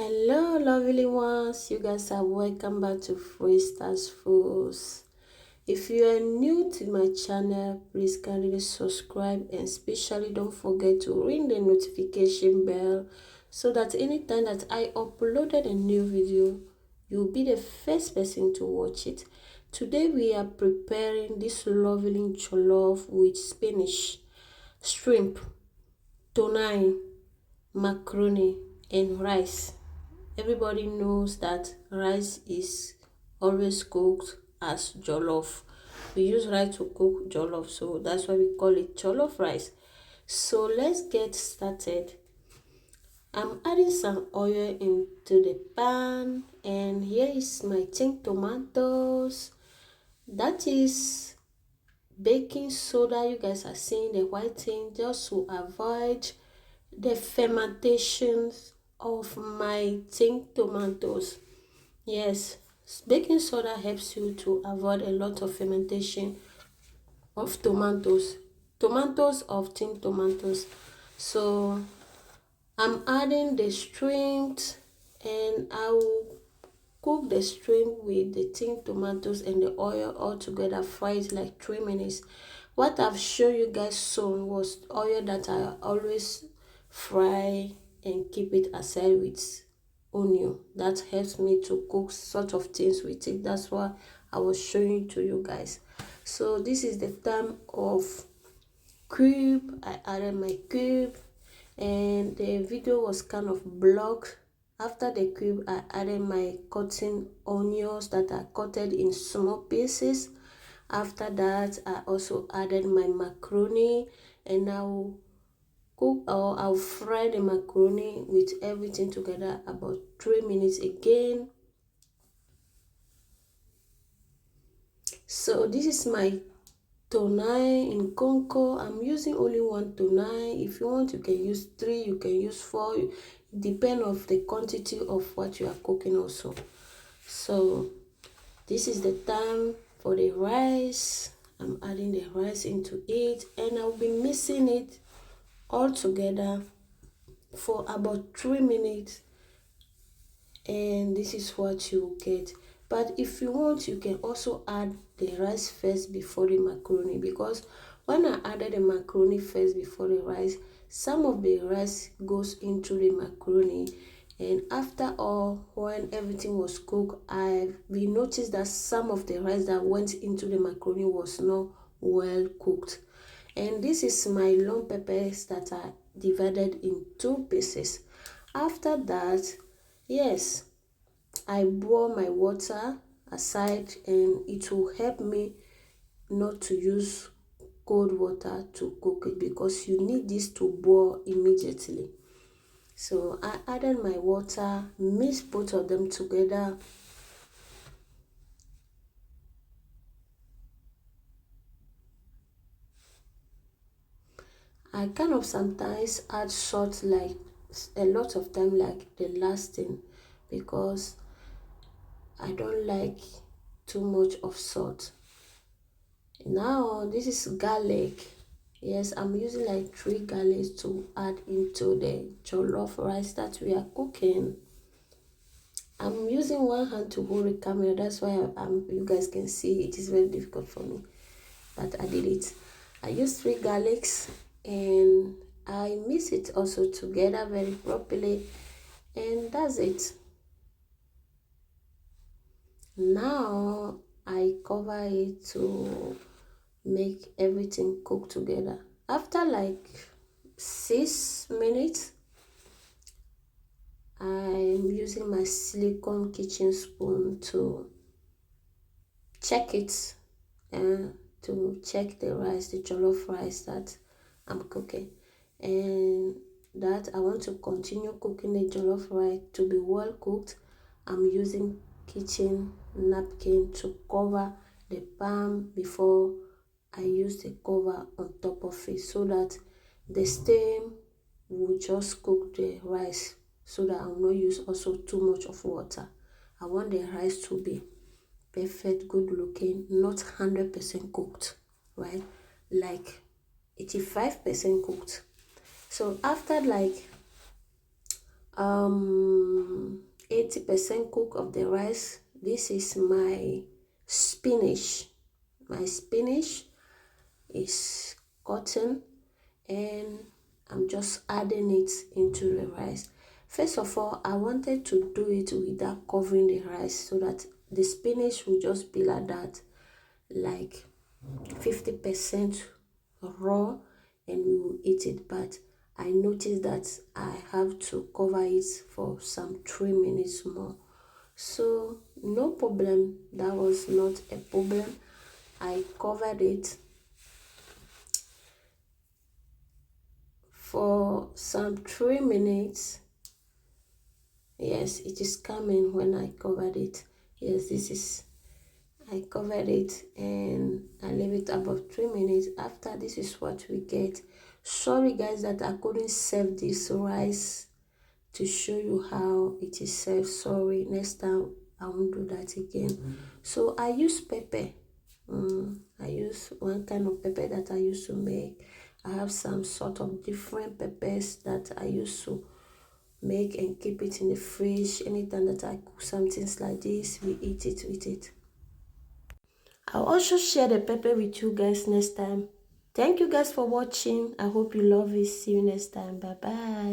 Hello, lovely ones. You guys are welcome back to Freestars Foods. If you are new to my channel, please kindly subscribe and especially don't forget to ring the notification bell so that anytime that I uploaded a new video, you'll be the first person to watch it. Today we are preparing this lovely jollof with spinach, shrimp, tonijn, macaroni, and rice. Everybody knows that rice is always cooked as jollof. We use rice to cook jollof, so that's why we call it jollof rice. So let's get started. I'm adding some oil into the pan, and here is my tin tomatoes. That is baking soda. You guys are seeing the white thing just to avoid the fermentations of my tin tomatoes. Yes, baking soda helps you to avoid a lot of fermentation of tomatoes of tin tomatoes. So I'm adding the shrimp, and I will cook the shrimp with the tin tomatoes and the oil all together, fry it like 3 minutes. What I've shown you guys soon was oil that I always fry and keep it aside with onion. That helps me to cook sort of things with it. That's why I was showing to you guys. So this is the time of cube. I added my cube and the video was kind of blocked. After the cube, I added my cutting onions that are cutted in small pieces. After that, I also added my macaroni, and I'll cook or I'll fry the macaroni with everything together about 3 minutes again. So this is my tonijn in Conco. I'm using only one tonijn. If you want, you can use 3, you can use 4. It depends on the quantity of what you are cooking also. So this is the time for the rice. I'm adding the rice into it, and I'll be mixing it all together for about 3 minutes, and this is what you get. But if you want, you can also add the rice first before the macaroni, because when I added the macaroni first before the rice, some of the rice goes into the macaroni, and after all, when everything was cooked, we noticed that some of the rice that went into the macaroni was not well cooked. And this is my long peppers that are divided in 2 pieces. After that, yes, I boil my water aside, and it will help me not to use cold water to cook it, because you need this to boil immediately. So I added my water, mixed both of them together. I kind of sometimes add salt, like a lot of time, like the last thing, because I don't like too much of salt. Now this is garlic. Yes, I'm using like 3 garlics to add into the jollof rice that we are cooking. I'm using one hand to hold the camera, that's why you guys can see it is very difficult for me, but I did it. I used 3 garlics, and I mix it also together very properly, and that's it. Now I cover it to make everything cook together. After like 6 minutes, I'm using my silicone kitchen spoon to check it, and to check the rice, the jollof rice that I'm cooking, and that I want to continue cooking the jollof rice to be well cooked. I'm using kitchen napkin to cover the pan before I use the cover on top of it, so that the steam will just cook the rice, so that I will not use also too much of water. I want the rice to be perfect, good looking, not 100% cooked, right? Like 85% cooked. So after like 80% cook of the rice. This is my spinach. My spinach is cotton, and I'm just adding it into the rice. First of all, I wanted to do it without covering the rice so that the spinach will just be like that, like 50% raw, and we will eat it. But I noticed that I have to cover it for some 3 minutes more. So no problem, that was not a problem. I covered it for some 3 minutes. Yes, it is coming when I covered it. Yes, this is, I covered it and I leave it about 3 minutes. After, this is what we get. Sorry guys that I couldn't serve this rice to show you how it is served. Sorry, next time I won't do that again. So I use pepper. I use one kind of pepper that I used to make. I have some sort of different peppers that I used to make and keep it in the fridge. Anytime that I cook some things like this, we eat it with it. I'll also share the pepper with you guys next time. Thank you guys for watching. I hope you love it. See you next time. Bye bye.